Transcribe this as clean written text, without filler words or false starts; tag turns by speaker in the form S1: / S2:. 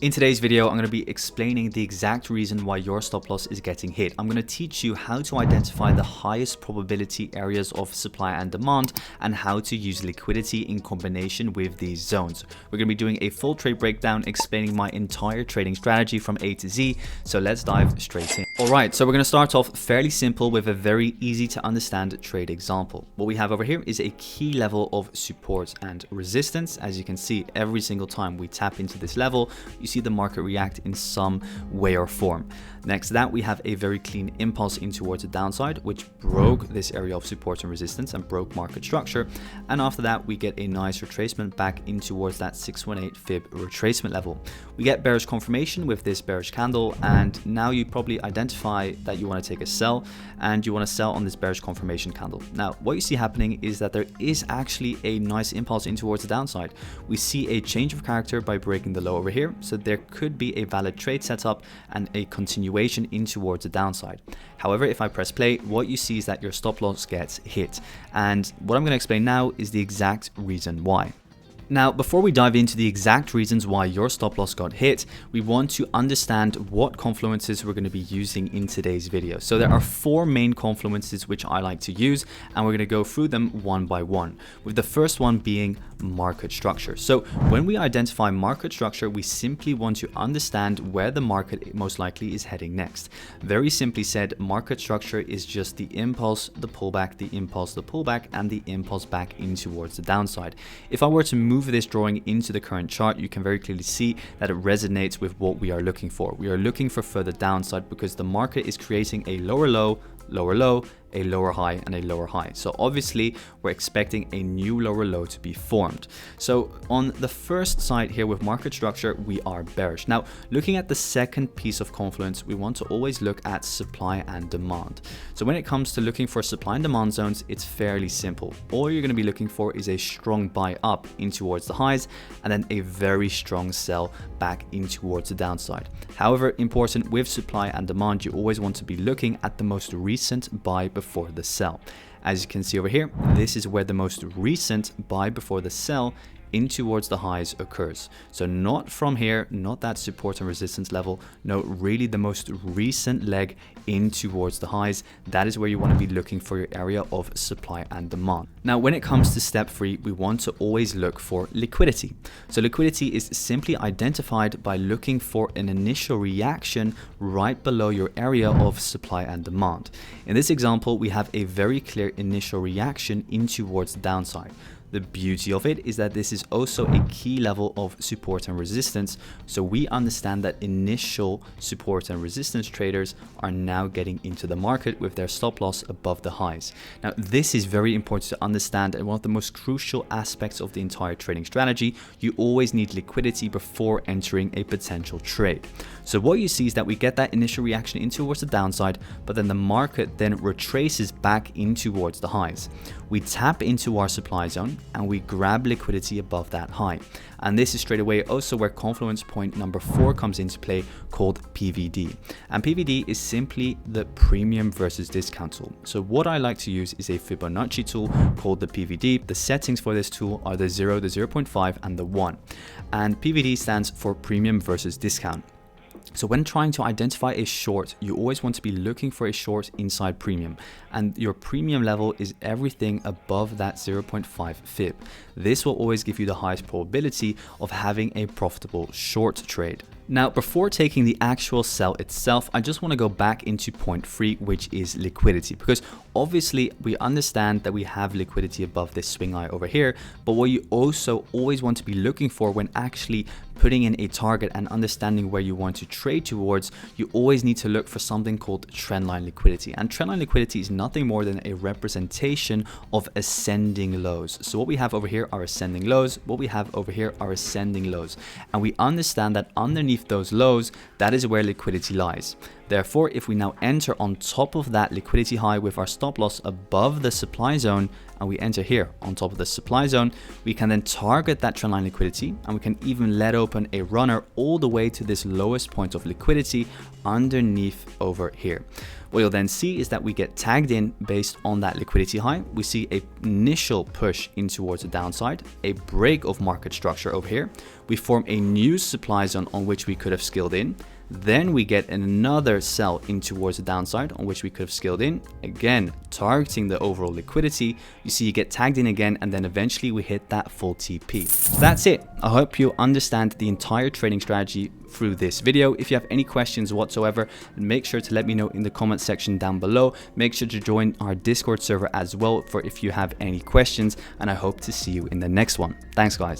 S1: In today's video, I'm going to be explaining the exact reason why your stop loss is getting hit. I'm going to teach you how to identify the highest probability areas of supply and demand and how to use liquidity in combination with these zones. We're going to be doing a full trade breakdown explaining my entire trading strategy from A to Z. So let's dive straight in. All right, so we're going to start off fairly simple with a very easy to understand trade example. What we have over here is a key level of support and resistance. As you can see, every single time we tap into this level, you see the market react in some way or form. Next to that, we have a very clean impulse in towards the downside, which broke this area of support and resistance and broke market structure. And after that, we get a nice retracement back in towards that 618 fib retracement level. We get bearish confirmation with this bearish candle, and now you probably identify that you want to take a sell and you want to sell on this bearish confirmation candle. Now, what you see happening is that there is actually a nice impulse in towards the downside. We see a change of character by breaking the low over here, so there could be a valid trade setup and a continuation in towards the downside. However, if I press play, what you see is that your stop loss gets hit, and what I'm going to explain now is the exact reason why. Now, before we dive into the exact reasons why your stop loss got hit, we want to understand what confluences we're going to be using in today's video. So there are four main confluences which I like to use, and we're going to go through them one by one, with the first one being market structure. So when we identify market structure, we simply want to understand where the market most likely is heading next. Very simply said, market structure is just the impulse, the pullback, the impulse, the pullback, and the impulse back in towards the downside. If I were to move this drawing into the current chart, you can very clearly see that it resonates with what we are looking for. We are looking for further downside because the market is creating a lower low, lower low, a lower high, and a lower high. So obviously we're expecting a new lower low to be formed. So on the first side here with market structure, we are bearish. Now, looking at the second piece of confluence, we want to always look at supply and demand. So when it comes to looking for supply and demand zones, it's fairly simple. All you're going to be looking for is a strong buy up in towards the highs and then a very strong sell back in towards the downside. However, important with supply and demand, you always want to be looking at the most recent buy before the sell. As you can see over here, this is where the most recent buy before the sell in towards the highs occurs. So not from here, not that support and resistance level, no, really the most recent leg in towards the highs. That is where you want to be looking for your area of supply and demand. Now, when it comes to step 3, we want to always look for liquidity. So liquidity is simply identified by looking for an initial reaction right below your area of supply and demand. In this example, we have a very clear initial reaction in towards the downside. The beauty of it is that this is also a key level of support and resistance. So we understand that initial support and resistance traders are now getting into the market with their stop loss above the highs. Now, this is very important to understand, and one of the most crucial aspects of the entire trading strategy. You always need liquidity before entering a potential trade. So what you see is that we get that initial reaction in towards the downside, but then the market then retraces back in towards the highs. We tap into our supply zone and we grab liquidity above that high. And this is straight away also where confluence point number 4 comes into play, called PVD. And PVD is simply the premium versus discount tool. So what I like to use is a Fibonacci tool called the PVD. The settings for this tool are the 0, the 0.5, and the 1. And PVD stands for premium versus discount. So when trying to identify a short, you always want to be looking for a short inside premium, and your premium level is everything above that 0.5 fib. This will always give you the highest probability of having a profitable short trade. Now, before taking the actual sell itself, I just want to go back into point 3, which is liquidity, because obviously we understand that we have liquidity above this swing eye over here, but what you also always want to be looking for when actually putting in a target and understanding where you want to trade towards, you always need to look for something called trendline liquidity. And trendline liquidity is nothing more than a representation of ascending lows. So what we have over here are ascending lows, what we have over here are ascending lows. And we understand that underneath those lows, that is where liquidity lies. Therefore, if we now enter on top of that liquidity high with our stop loss above the supply zone and we enter here on top of the supply zone, we can then target that trendline liquidity, and we can even let open a runner all the way to this lowest point of liquidity underneath over here. What you'll then see is that we get tagged in based on that liquidity high. We see an initial push in towards the downside, a break of market structure over here. We form a new supply zone on which we could have scaled in. Then we get another sell in towards the downside on which we could have scaled in, again targeting the overall liquidity. You see you get tagged in again, and then eventually we hit that full TP. That's it. I hope you understand the entire trading strategy through this video. If you have any questions whatsoever, make sure to let me know in the comment section down below. Make sure to join our Discord server as well for if you have any questions, and I hope to see you in the next one. Thanks guys.